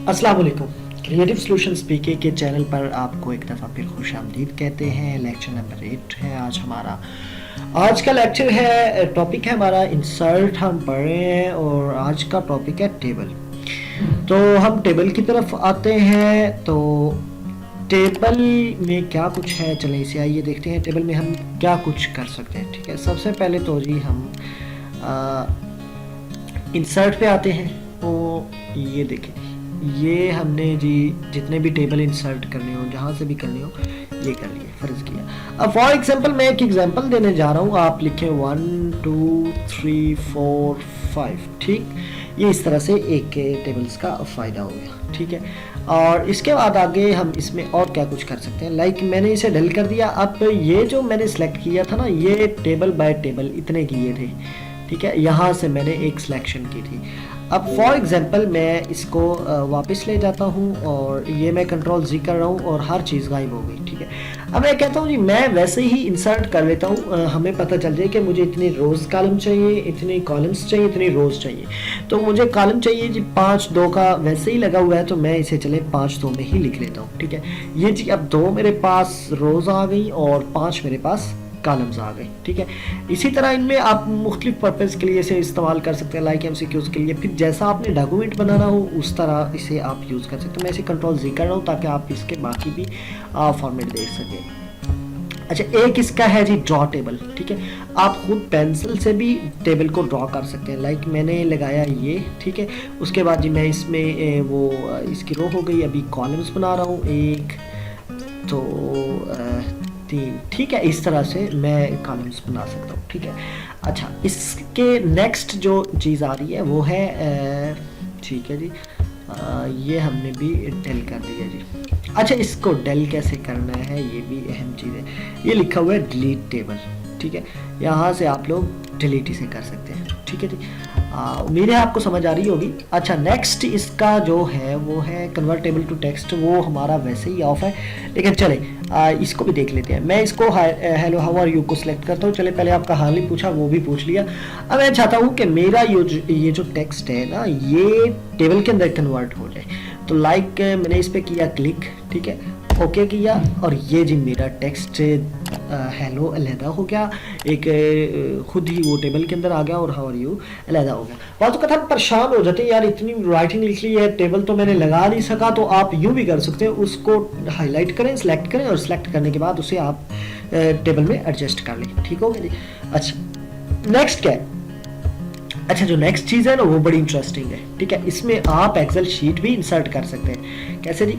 अस्सलाम वालेकुम। Creative solutions पीके के चैनल पर आपको एक दफ़ा फिर खुशामदीद कहते हैं। लेक्चर नंबर 8 है आज हमारा। आज का लेक्चर है, टॉपिक है हमारा इंसर्ट हम पढ़ रहे हैं और आज का टॉपिक है टेबल। तो हम टेबल की तरफ आते हैं। तो टेबल में क्या कुछ है, चलें इसे आइए देखते हैं टेबल में हम क्या कुछ कर सकते हैं। ठीक है, सबसे पहले तो जी हम इंसर्ट पे आते हैं। तो ये देखें, ये हमने जी जितने भी टेबल इंसर्ट करने हो, जहाँ से भी करने हो, ये कर लिए, फ़र्ज़ किया। अब फॉर एग्जांपल मैं एक एग्जांपल देने जा रहा हूँ। आप लिखें 1 2 3 4 5। ठीक, ये इस तरह से एक टेबल्स का फ़ायदा हो गया। ठीक है, और इसके बाद आगे हम इसमें और क्या कुछ कर सकते हैं। लाइक मैंने इसे डल कर दिया। अब ये जो मैंने सेलेक्ट किया था ना, ये टेबल बाय टेबल इतने किए थे। ठीक है, यहाँ से मैंने एक सिलेक्शन की थी। अब फॉर एग्जांपल मैं इसको वापस ले जाता हूँ और ये मैं कंट्रोल Z कर रहा हूँ और हर चीज़ गायब हो गई। ठीक है, अब मैं कहता हूँ जी मैं वैसे ही इंसर्ट कर लेता हूँ। हमें पता चल जाए कि मुझे इतनी रोज़ कॉलम चाहिए, इतनी कॉलम्स चाहिए, इतनी रोज़ चाहिए। तो मुझे कॉलम चाहिए जी 5 2 का वैसे ही लगा हुआ है, तो मैं इसे चले 5 2 में ही लिख लेता हूँ। ठीक है, ये जी अब 2 मेरे पास रोज़ आ गई और 5 मेरे पास कॉलम्स आ गए। ठीक है, इसी तरह इनमें आप मुख्तलिफ पर्पज़ के लिए इसे इस्तेमाल कर सकते हैं, लाइक MCQs के लिए। फिर जैसा आपने डॉक्यूमेंट बनाना हो उस तरह इसे आप यूज़ कर सकते हैं। मैं इसे कंट्रोल Z कर रहा हूँ ताकि आप इसके बाकी भी फॉर्मेट देख सकें। अच्छा, एक इसका है जी ड्रॉ टेबल। ठीक है, आप खुद पेंसिल से भी टेबल को ड्रॉ कर सकते हैं। लाइक मैंने लगाया ये। ठीक है, उसके बाद जी मैं इसमें वो इसकी रो हो गई। अभी कॉलम्स बना रहा हूँ, 1 2 3। ठीक है, इस तरह से मैं कॉलम्स बना सकता हूँ। ठीक है, अच्छा इसके नेक्स्ट जो चीज़ आ रही है वो है ठीक है जी, ये हमने भी डेल कर दिया जी। अच्छा, इसको डेल कैसे करना है ये भी अहम चीज़ है। ये लिखा हुआ है डिलीट टेबल। ठीक है, यहाँ से आप लोग डिलीट इसे कर सकते हैं। ठीक है जी, उम्मीद है आपको समझ आ रही होगी। अच्छा, नेक्स्ट इसका जो है वो है कन्वर्टेबल टू टेक्स्ट। वो हमारा वैसे ही ऑफ है, लेकिन चले इसको भी देख लेते हैं। मैं इसको हेलो हाउ आर यू को सिलेक्ट करता हूँ। चले, पहले आपका हाल ही पूछा, वो भी पूछ लिया। अब मैं चाहता हूँ कि मेरा ये जो टेक्स्ट है ना, ये टेबल के अंदर कन्वर्ट हो जाए। तो लाइक मैंने इस पर किया क्लिक। ठीक है, ओके किया और ये जी मेरा टेक्स्ट हेलो अलहदा हो गया, एक खुद ही वो टेबल के अंदर आ गया और हाउ आर यू अलहदा हो गया। बात तो हम परेशान हो जाते हैं, यार इतनी राइटिंग लिख ली है, टेबल तो मैंने लगा नहीं सका। तो आप यूँ भी कर सकते हैं, उसको हाईलाइट करें, सेलेक्ट करें और सेलेक्ट करने के बाद उसे आप टेबल में एडजस्ट कर लें। ठीक हो गया जी। अच्छा, नेक्स्ट क्या है? अच्छा, जो नेक्स्ट चीज़ है ना वो बड़ी इंटरेस्टिंग है। ठीक है, इसमें आप एक्सेल शीट भी इंसर्ट कर सकते हैं। कैसे जी?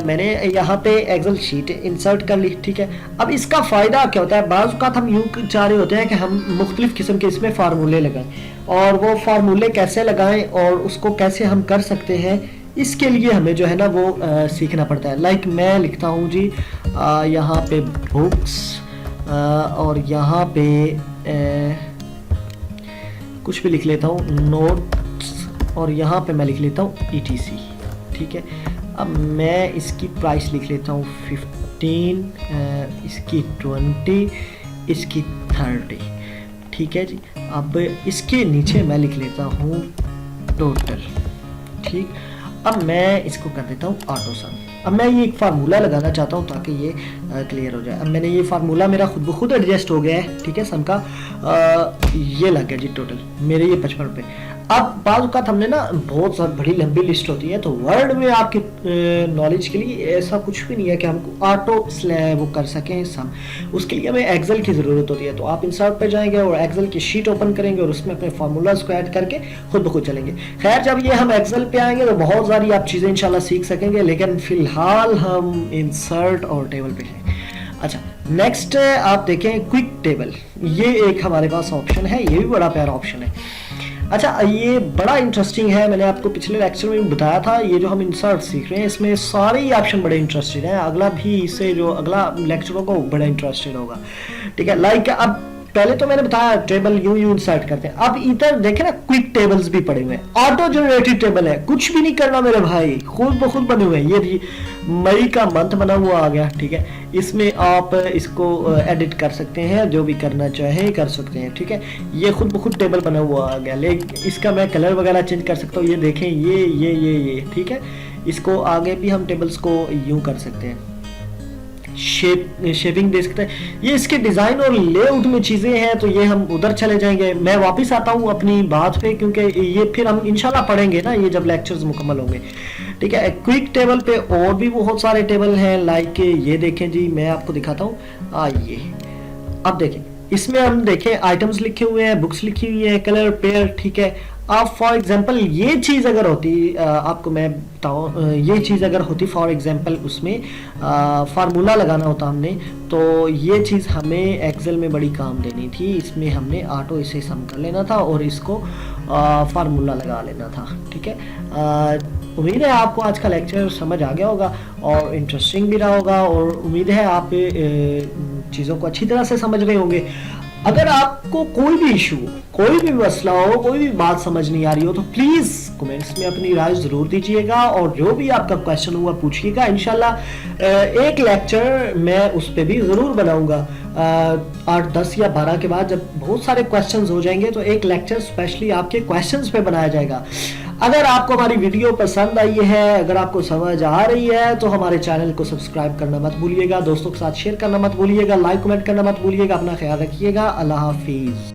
मैंने यहाँ पे एक्सेल शीट इंसर्ट कर ली। ठीक है, अब इसका फ़ायदा क्या होता है? बाज़ औक़ात हम यूँ चाह रहे होते हैं कि हम मुख्तलिफ़ किस्म के इसमें फार्मूले लगाएं, और वो फार्मूले कैसे लगाएं और उसको कैसे हम कर सकते हैं, इसके लिए हमें जो है ना वो सीखना पड़ता है। लाइक मैं लिखता हूँ जी यहाँ पे बुक्स और यहाँ पे कुछ भी लिख लेता हूँ, नोट्स, और यहाँ पे मैं लिख लेता हूँ ETC। ठीक है, अब मैं इसकी प्राइस लिख लेता हूँ 15, इसकी 20, इसकी 30। ठीक है जी, अब इसके नीचे मैं लिख लेता हूँ टोटल। ठीक, अब मैं इसको कर देता हूँ ऑटो सम। अब मैं ये एक फार्मूला लगाना चाहता हूँ ताकि ये क्लियर हो जाए। अब मैंने ये फार्मूला मेरा खुद ब खुद एडजस्ट हो गया है। ठीक है, सम का ये लग गया जी टोटल मेरे ये 55 रुपये। अब बाज़ औक़ात हमने ना बहुत बड़ी लंबी लिस्ट होती है, तो वर्ड में आपकी नॉलेज के लिए ऐसा कुछ भी नहीं है कि हमको ऑटो वो कर सकें सम। उसके लिए हमें एक्सेल की ज़रूरत होती है। तो आप इंसर्ट पे जाएंगे और एक्सेल की शीट ओपन करेंगे और उसमें अपने फार्मूलाज को ऐड करके खुद ब खुद चलेंगे। खैर, जब ये हम एक्सेल पे आएंगे तो बहुत सारी आप चीज़ें इंशाल्लाह सीख सकेंगे, लेकिन फ़िलहाल हम इंसर्ट और टेबल पे हैं। अच्छा, नेक्स्ट आप देखें क्विक टेबल। ये एक हमारे पास ऑप्शन है, ये भी बड़ा प्यारा ऑप्शन है। अच्छा, ये बड़ा इंटरेस्टिंग है। मैंने आपको पिछले लेक्चर में बताया था, ये जो हम इंसर्ट सीख रहे हैं इसमें सारे ही ऑप्शन बड़े इंटरेस्टेड हैं। अगला भी इससे जो अगला लेक्चर होगा वो बड़ा इंटरेस्टेड होगा। ठीक है, लाइक अब पहले तो मैंने बताया टेबल यूं इंसर्ट करते हैं। अब इधर देखें ना, क्विक टेबल्स भी पड़े हुए हैं, ऑटो जनरेटेड टेबल है, कुछ भी नहीं करना मेरे भाई, खुद ब खुद बने हुए हैं। ये भी मई का मंथ बना हुआ आ गया। ठीक है, इसमें आप इसको एडिट कर सकते हैं, जो भी करना चाहें कर सकते हैं। ठीक है, ये खुद ब खुद टेबल बना हुआ आ गया, लेकिन इसका मैं कलर वगैरह चेंज कर सकता हूँ। ये देखें, ये ठीक है, इसको आगे भी हम टेबल्स को यूं कर सकते हैं, शेपिंग दे सकते हैं। ये इसके डिजाइन और लेआउट में चीजें हैं, तो ये हम उधर चले जाएंगे। मैं वापस आता हूँ अपनी बात पे, क्योंकि ये फिर हम इंशाल्लाह पढ़ेंगे ना, ये जब लेक्चर्स मुकम्मल होंगे। ठीक है, क्विक टेबल पे और भी बहुत सारे टेबल हैं, लाइक ये देखें जी, मैं आपको दिखाता हूँ। ये अब देखें, इसमें हम देखें आइटम्स लिखे हुए हैं, बुक्स लिखी हुई है, कलर पेयर। ठीक है, अब फॉर एग्जांपल ये चीज़ अगर होती, आपको मैं बताऊँ, ये चीज़ अगर होती फॉर एग्जांपल, उसमें फार्मूला लगाना होता हमने, तो ये चीज़ हमें एक्सेल में बड़ी काम देनी थी। इसमें हमने ऑटो इसे सम कर लेना था और इसको फार्मूला लगा लेना था। ठीक है, उम्मीद है आपको आज का लेक्चर समझ आ गया होगा और इंटरेस्टिंग भी रहा होगा, और उम्मीद है आप चीज़ों को अच्छी तरह से समझ रहे होंगे। अगर आपको कोई भी इशू, कोई भी मसला हो, कोई भी बात समझ नहीं आ रही हो, तो प्लीज कमेंट्स में अपनी राय जरूर दीजिएगा, और जो भी आपका क्वेश्चन हुआ पूछिएगा। इंशाल्लाह एक लेक्चर मैं उस पर भी जरूर बनाऊंगा। 8, 10 या 12 के बाद जब बहुत सारे क्वेश्चंस हो जाएंगे, तो एक लेक्चर स्पेशली आपके क्वेश्चंस पे बनाया जाएगा। अगर आपको हमारी वीडियो पसंद आई है, अगर आपको समझ आ रही है, तो हमारे चैनल को सब्सक्राइब करना मत भूलिएगा, दोस्तों के साथ शेयर करना मत भूलिएगा, लाइक कमेंट करना मत भूलिएगा। अपना ख्याल रखिएगा। अल्लाह हाफिज।